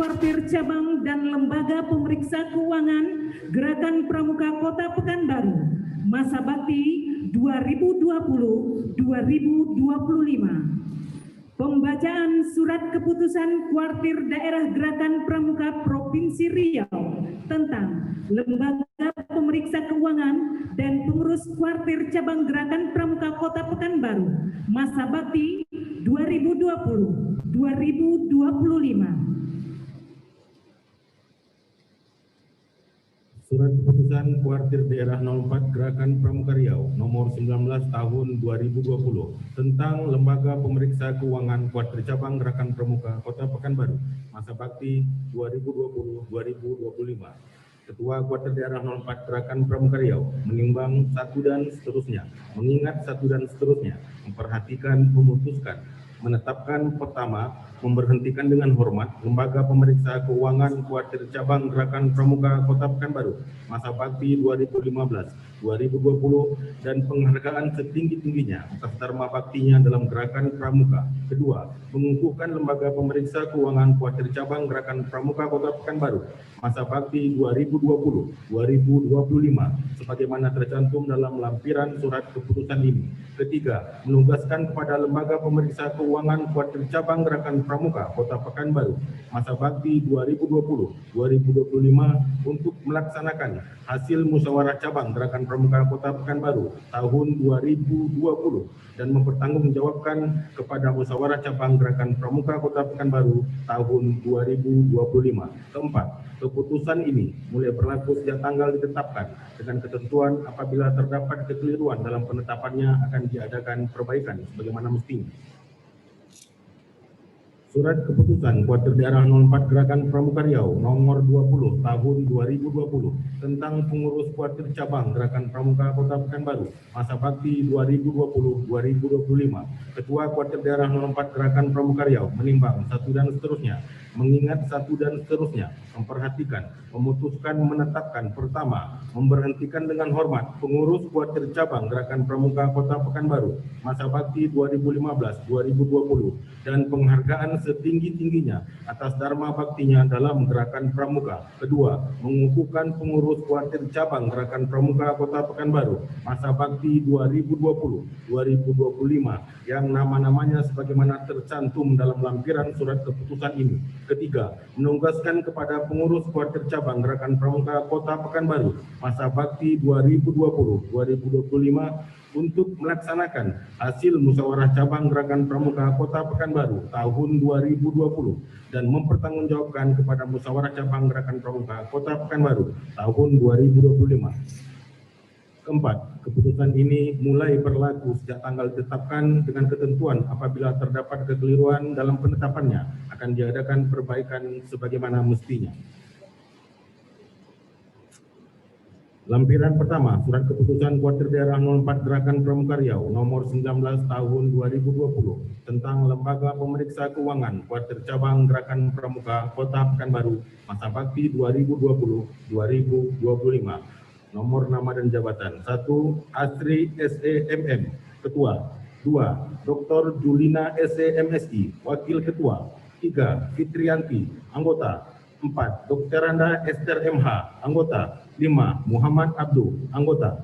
Kuartir Cabang dan Lembaga Pemeriksa Keuangan Gerakan Pramuka Kota Pekanbaru masa bakti 2020-2025. Pembacaan surat keputusan Kuartir Daerah Gerakan Pramuka Provinsi Riau tentang Lembaga Pemeriksa Keuangan dan Pengurus Kuartir Cabang Gerakan Pramuka Kota Pekanbaru masa bakti 2020-2025. Surat Keputusan Kuartir Daerah 04 Gerakan Pramuka Riau nomor 19 tahun 2020 tentang Lembaga Pemeriksa Keuangan Kuartir Cabang Gerakan Pramuka Kota Pekanbaru masa bakti 2020-2025. Ketua Kuartir Daerah 04 Gerakan Pramuka Riau menimbang satu dan seterusnya, mengingat satu dan seterusnya, memperhatikan, memutuskan, menetapkan pertama, memberhentikan dengan hormat Lembaga Pemeriksa Keuangan Kuartir Cabang Gerakan Pramuka Kota Pekanbaru masa bakti 2015-2020 dan penghargaan setinggi-tingginya atas dharma baktinya dalam Gerakan Pramuka. Kedua, mengukuhkan Lembaga Pemeriksa Keuangan Kuartir Cabang Gerakan Pramuka Kota Pekanbaru masa bakti 2020-2025 sebagaimana tercantum dalam lampiran surat keputusan ini. Ketiga, menugaskan kepada Lembaga Pemeriksa Keuangan Kuartir Cabang Gerakan Pramuka Kota Pekanbaru masa bakti 2020-2025 untuk melaksanakan hasil musyawarah cabang Gerakan Pramuka Kota Pekanbaru tahun 2020 dan mempertanggungjawabkan kepada musyawarah cabang Gerakan Pramuka Kota Pekanbaru tahun 2025. Keempat, keputusan ini mulai berlaku sejak tanggal ditetapkan dengan ketentuan apabila terdapat kekeliruan dalam penetapannya akan diadakan perbaikan sebagaimana mestinya. Surat Keputusan Kuartir Daerah 04 Gerakan Pramuka Riau nomor 20 tahun 2020 tentang Pengurus Kuartir Cabang Gerakan Pramuka Kota Pekanbaru masa bakti 2020-2025. Ketua Kuartir Daerah 04 Gerakan Pramuka Riau menimbang satu dan seterusnya, mengingat satu dan seterusnya, memperhatikan, memutuskan, menetapkan pertama, memberhentikan dengan hormat Pengurus Kuartir Cabang Gerakan Pramuka Kota Pekanbaru masa bakti 2015-2020 dan penghargaan setinggi-tingginya atas dharma baktinya dalam Gerakan Pramuka. Kedua, mengukuhkan Pengurus Kuartir Cabang Gerakan Pramuka Kota Pekanbaru masa bakti 2020-2025 yang nama-namanya sebagaimana tercantum dalam lampiran surat keputusan ini. Ketiga, menugaskan kepada Pengurus Kuartir Cabang Gerakan Pramuka Kota Pekanbaru masa bakti 2020-2025 untuk melaksanakan hasil musyawarah cabang Gerakan Pramuka Kota Pekanbaru tahun 2020 dan mempertanggungjawabkan kepada musyawarah cabang Gerakan Pramuka Kota Pekanbaru tahun 2025. Keempat, keputusan ini mulai berlaku sejak tanggal ditetapkan dengan ketentuan apabila terdapat kekeliruan dalam penetapannya akan diadakan perbaikan sebagaimana mestinya. Lampiran pertama, Surat Keputusan Kuartir Daerah 04 Gerakan Pramuka Riau nomor 19 tahun 2020 tentang Lembaga Pemeriksa Keuangan Kuartir Cabang Gerakan Pramuka Kota Pekanbaru masa bakti 2020-2025. Nomor nama dan jabatan: 1. Asri SEMM, Ketua. 2. Dr. Julina SEMSI, Wakil Ketua. 3. Fitrianti, Anggota. 4. Dr. Randa Esther MH, Anggota. 5. Muhammad Abdul, Anggota.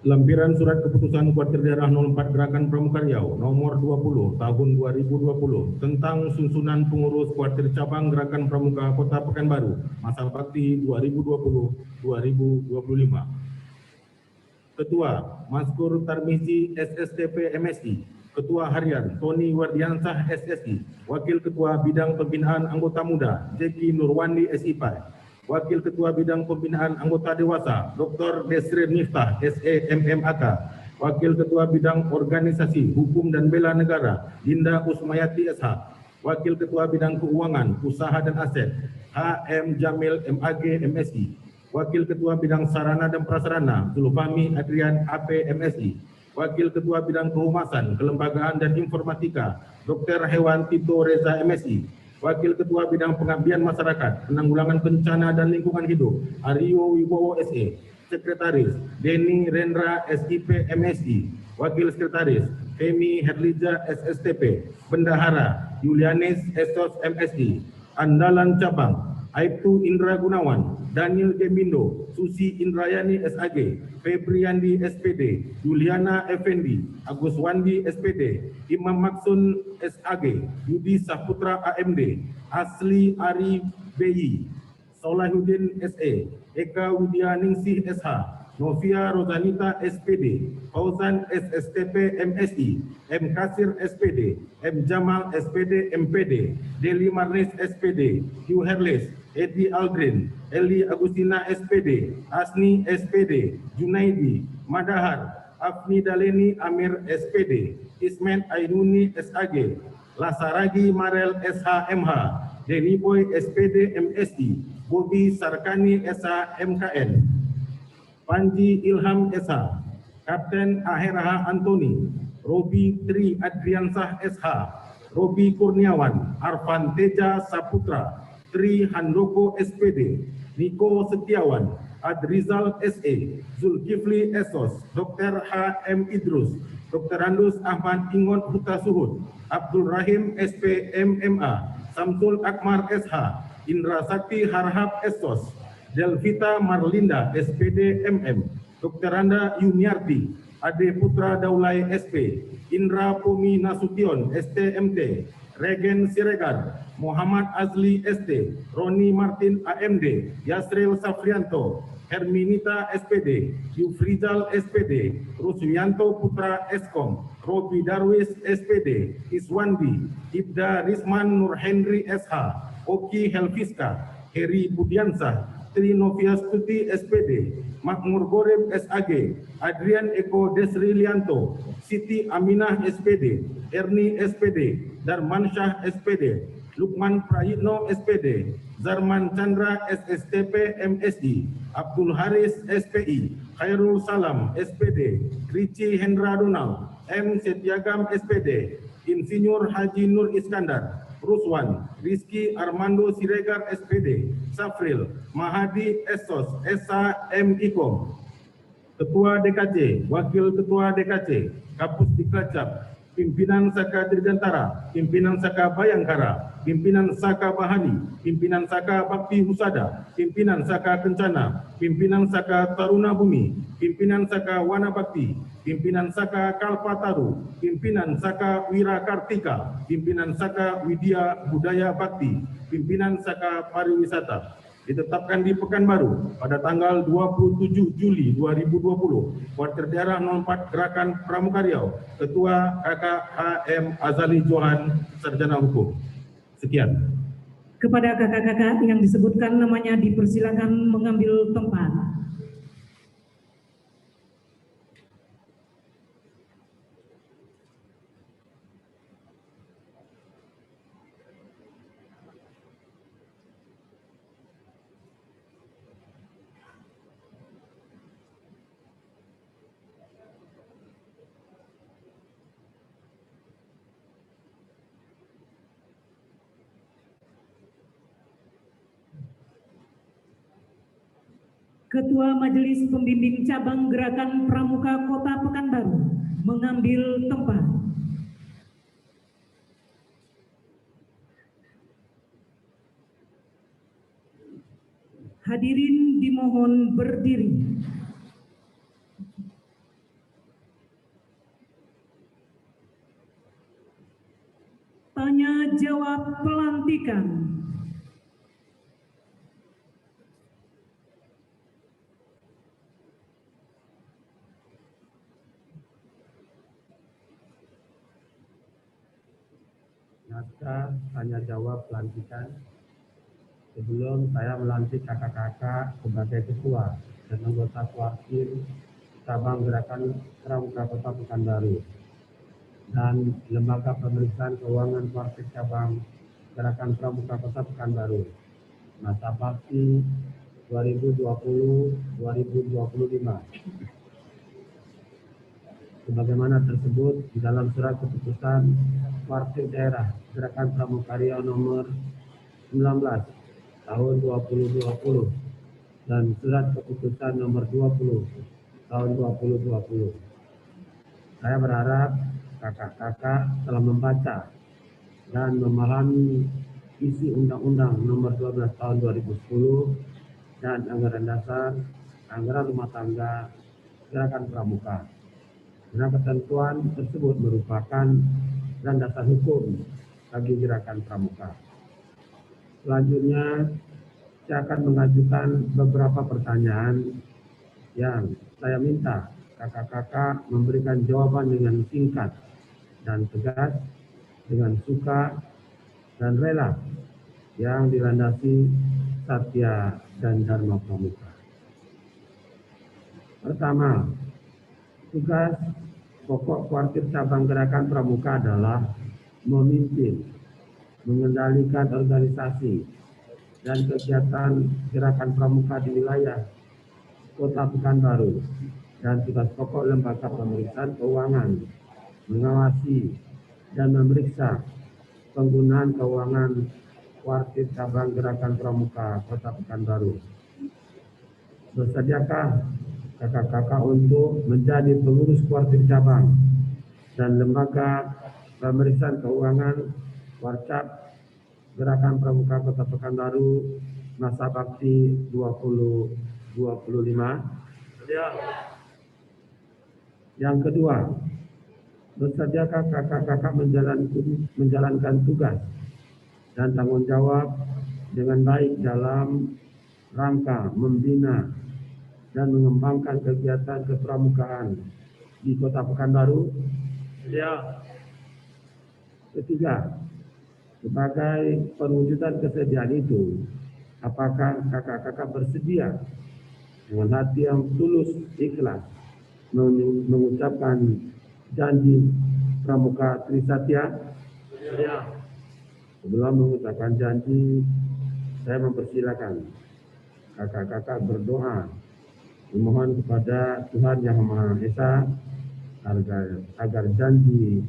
Lampiran Surat Keputusan Kuartir Daerah 04 Gerakan Pramuka Riau nomor 20 tahun 2020 tentang susunan pengurus Kuartir Cabang Gerakan Pramuka Kota Pekanbaru masa bakti 2020-2025. Ketua Maskur Tarmizi SSTP MSI. Ketua Harian Tony Wardiansah SSI. Wakil Ketua Bidang Pembinaan Anggota Muda Jeki Nurwandi SIPAI. Wakil Ketua Bidang Pembinaan Anggota Dewasa Dr. Desrin Miftah SEMMAK. Wakil Ketua Bidang Organisasi Hukum dan Bela Negara Dinda Usmayati SH. Wakil Ketua Bidang Keuangan Usaha dan Aset HM Jamil MAG MSI. Wakil Ketua Bidang Sarana dan Prasarana Zulfami Adrian AP MSI. Wakil Ketua Bidang Kehumasan, Kelembagaan dan Informatika Dr. Hewan Tito Reza MSI. Wakil Ketua Bidang Pengabdian Masyarakat, Penanggulangan Bencana dan Lingkungan Hidup Aryo Wibowo SE. Sekretaris Denny Rendra SIP MSI. Wakil Sekretaris Femi Herlija SSTP, Bendahara Yulianis Esos MSI, Andalan Cabang Aibtu Indra Gunawan, Daniel Gemindo, Susi Indrayani SAG, Febriandi SPD, Juliana Effendi, Agus Wandi SPD, Imam Maksun SAG, Yudi Saputra AMD, Asli Ari BI, Solahuddin SE, Eka Widya Ningsih SH, Novia Rosanita SPD, Fauzan SSTP MSI, M Kasir SPD, M Jamal SPD MPD, Deli Marnis SPD, Hugh Herles, Edi Aldrin, Eli Agustina SPD, Asni SPD, Junaidi, Madahar, Afni Daleni Amir SPD, Ismen Ainuni SAG, Lasaragi Marel SHMH, Denny Boy SPD MSI, Bobi Sarkani SH MKN, Panji Ilham Esa, Kapten Aheraha Antoni, Robi Tri Adriansah SH, Robi Kurniawan, Arfan Teja Saputra, Tri Handoko SPD, Niko Setiawan, Adrizal SE, Zulkifli Esos, Dr. H.M. Idrus, Dr. Andus Ahmad Ingon Huta Suhud, Abdul Rahim SP MMA, Samsul Akmar SH, Indra Sakti Harhab Esos, Delvita Marlinda SPD MM, Dr. Randa Yuniarti, Ade Putra Daulay SP, Indra Pumi Nasution STMT, Regen Siregar, Muhammad Azli ST, Roni Martin AMD, Yasril Safrianto, Herminita SPD, Yufrizal SPD, Ruswianto Putra Eskom, Robi Darwis SPD, Iswandi, Ibda Risman Nur Henry SH, Oki Helfiska, Heri Budiansah, Tri Novia Stuti SPD, Makmur Goreb SAG, Adrian Eko Desrilianto, Siti Aminah SPD, Erni SPD, Darmansyah SPD, Lukman Prayitno SPD, Zarman Chandra SSTP MSI, Abdul Haris SPI, Khairul Salam SPD, Rici Hendra Donald, M. Setiagam SPD, Insinyur Haji Nur Iskandar, Ruswan, Rizky Armando Siregar SPD, Safril, Mahadi Esos, Esa M. Ikom, Ketua DKC, Wakil Ketua DKC, Kapus Diklacap, Pimpinan Saka Dirgantara, Pimpinan Saka Bayangkara, Pimpinan Saka Bahani, Pimpinan Saka Bakti Husada, Pimpinan Saka Kencana, Pimpinan Saka Taruna Bumi, Pimpinan Saka Wana Bakti, Pimpinan Saka Kalpataru, Pimpinan Saka Wira Kartika, Pimpinan Saka Widya Budaya Bakti, Pimpinan Saka Pariwisata. Ditetapkan di Pekanbaru pada tanggal 27 Juli 2020, Kuartir Daerah 04 Gerakan Pramuka Riau, Ketua Kakak HM Azali Johan, Sarjana Hukum. Sekian. Kepada kakak-kakak yang disebutkan namanya dipersilakan mengambil tempat. Ketua Majelis Pembimbing Cabang Gerakan Pramuka Kota Pekanbaru mengambil tempat. Hadirin dimohon berdiri. Tanya jawab pelantikan. Naskah tanya jawab pelantikan. Sebelum saya melantik kakak-kakak sebagai ketua dan anggota Kuartir Cabang Gerakan Pramuka Kota Pekanbaru dan Lembaga Pemeriksaan Keuangan Kuartir Cabang Gerakan Pramuka Kota Pekanbaru masa bakti 2020-2025. Sebagaimana tersebut di dalam surat keputusan Kuartir Daerah Gerakan Pramuka Riau nomor 19 tahun 2020 dan surat keputusan nomor 20 tahun 2020. Saya berharap kakak-kakak telah membaca dan memahami isi Undang-Undang Nomor 12 Tahun 2010 dan Anggaran Dasar Anggaran Rumah Tangga Gerakan Pramuka. Karena ketentuan tersebut merupakan landasan hukum bagi Gerakan Pramuka. Selanjutnya, saya akan mengajukan beberapa pertanyaan yang saya minta kakak-kakak memberikan jawaban dengan singkat dan tegas, dengan suka dan rela, yang dilandasi satya dan dharma pramuka. Pertama, tugas pokok Kuartir Cabang Gerakan Pramuka adalah memimpin, mengendalikan organisasi dan kegiatan Gerakan Pramuka di wilayah Kota Pekanbaru, dan tugas pokok lembaga pemeriksaan keuangan mengawasi dan memeriksa penggunaan keuangan Kuartir Cabang Gerakan Pramuka Kota Pekanbaru. Bersediakah kakak-kakak untuk menjadi pengurus Kuartir Cabang dan lembaga pemeriksaan keuangan Warcap Gerakan Pramuka Kota Pekanbaru masa bakti 2025? Ya. Yang kedua, bersediakah kakak-kakak menjalankan tugas dan tanggung jawab dengan baik dalam rangka membina dan mengembangkan kegiatan kepramukaan di Kota Pekanbaru? Ya. Ketiga, sebagai perwujudan kesediaan itu, apakah kakak-kakak bersedia dengan hati yang tulus ikhlas mengucapkan janji Pramuka Trisatya? Ya. Sebelum mengucapkan janji, saya mempersilakan kakak-kakak berdoa memohon kepada Tuhan Yang Maha Esa agar janji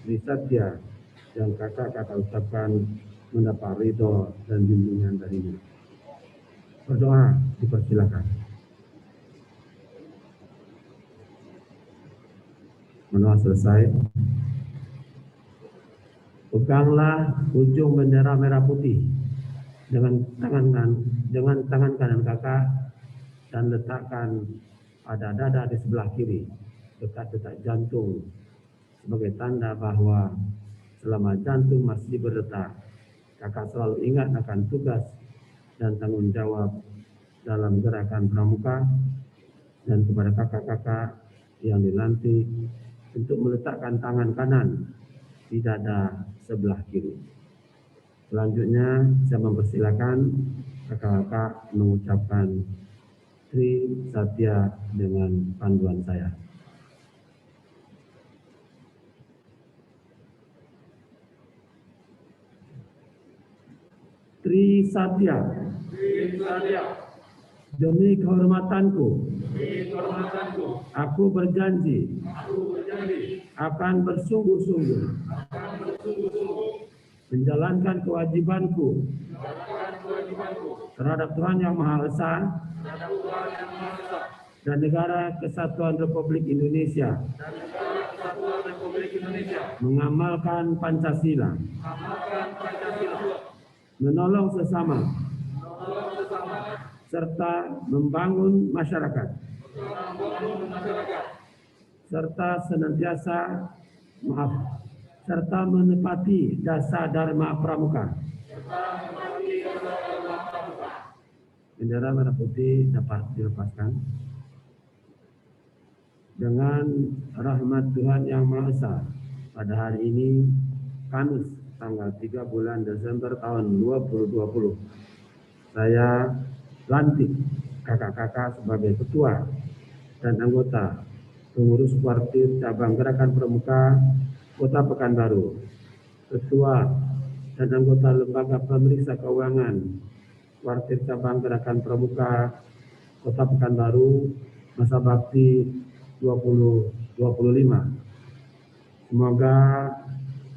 Trisatya yang kakak-kakak ucapkan mendapat ridho dan bimbingan darinya. Berdoa, dipersilakan. Mendoa selesai. Peganglah ujung bendera merah putih dengan tangan kanan kakak dan letakkan pada dada di sebelah kiri dekat detak jantung sebagai tanda bahwa selama jantung masih berdetak, kakak selalu ingat akan tugas dan tanggung jawab dalam Gerakan Pramuka, dan kepada kakak-kakak yang dilantik untuk meletakkan tangan kanan di dada sebelah kiri. Selanjutnya saya mempersilakan kakak-kakak mengucapkan Tri Satya dengan panduan saya. Tri Satya. Demi kehormatanku, aku berjanji akan bersungguh-sungguh menjalankan kewajibanku terhadap Tuhan Yang Maha Esa dan Negara Kesatuan Republik Indonesia, mengamalkan Pancasila, menolong sesama, serta membangun masyarakat, serta menepati dasar Dharma Pramuka. Bendera merah putih dapat dilepaskan. Dengan rahmat Tuhan Yang Maha Esa, pada hari ini, Kamis, tanggal 3 bulan Desember tahun 2020, saya lantik kakak-kakak sebagai ketua dan anggota pengurus Kuartir Cabang Gerakan Pramuka Kota Pekanbaru, ketua dan anggota lembaga pemeriksa keuangan Kuartir Cabang Gerakan Pramuka Kota Pekanbaru masa bakti 2025. Semoga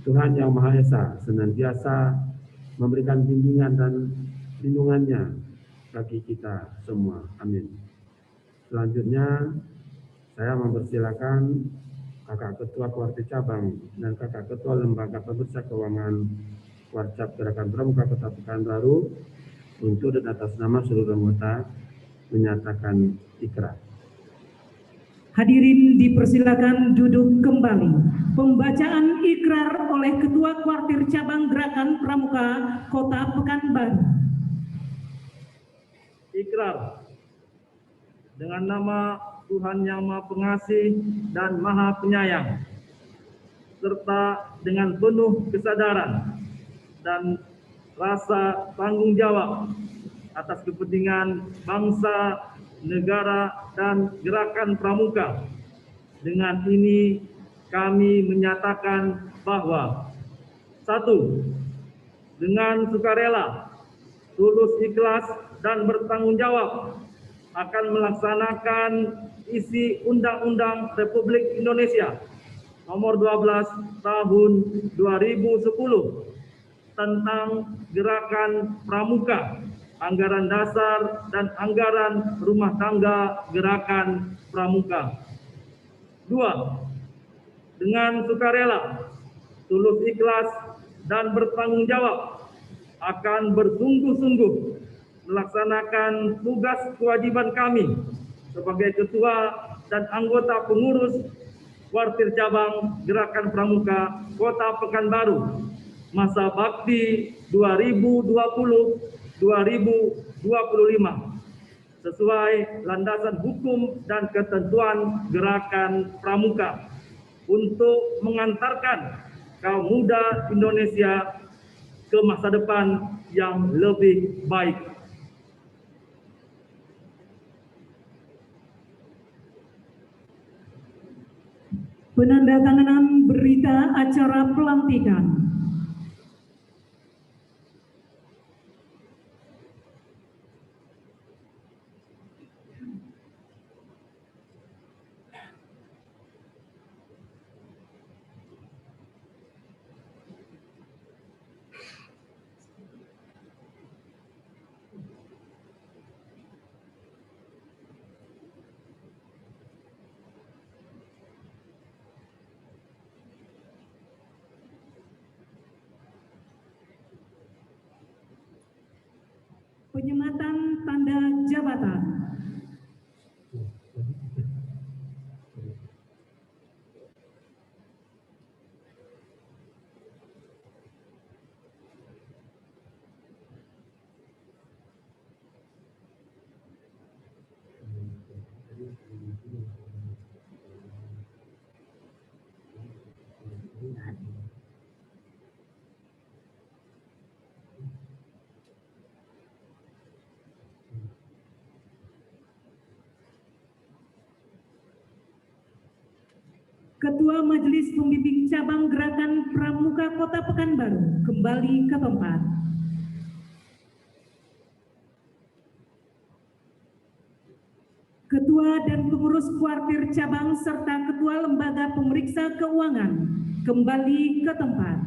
Tuhan Yang Maha Esa senantiasa memberikan bimbingan dan lindungannya bagi kita semua. Amin. Selanjutnya, saya mempersilakan Kakak Ketua Kuartir Cabang, dan Kakak Ketua Lembaga Pemeriksa Keuangan Warcap Gerakan Pramuka Kota Pekanbaru untuk dan atas nama seluruh anggota menyatakan ikrar. Hadirin dipersilakan duduk kembali. Pembacaan ikrar oleh Ketua Kuartir Cabang Gerakan Pramuka Kota Pekanbaru. Ikrar dengan nama Tuhan Yang Maha Pengasih dan Maha Penyayang, serta dengan penuh kesadaran dan rasa tanggung jawab atas kepentingan bangsa, negara, dan gerakan pramuka. Dengan ini kami menyatakan bahwa 1. Dengan sukarela, tulus ikhlas, dan bertanggung jawab akan melaksanakan isi Undang-Undang Republik Indonesia Nomor 12 Tahun 2010 tentang Gerakan Pramuka, Anggaran Dasar dan Anggaran Rumah Tangga Gerakan Pramuka. 2. Dengan sukarela, tulus ikhlas, dan bertanggung jawab akan bersungguh-sungguh melaksanakan tugas kewajiban kami sebagai Ketua dan anggota pengurus Kuartir Cabang Gerakan Pramuka Kota Pekanbaru masa bakti 2020-2025 sesuai landasan hukum dan ketentuan Gerakan Pramuka untuk mengantarkan kaum muda Indonesia ke masa depan yang lebih baik. Penandatanganan berita acara pelantikan. Penyematan tanda jabatan. Ketua Majelis Pembimbing Cabang Gerakan Pramuka Kota Pekanbaru kembali ke tempat. Ketua dan pengurus Kuartir Cabang serta Ketua Lembaga Pemeriksa Keuangan kembali ke tempat.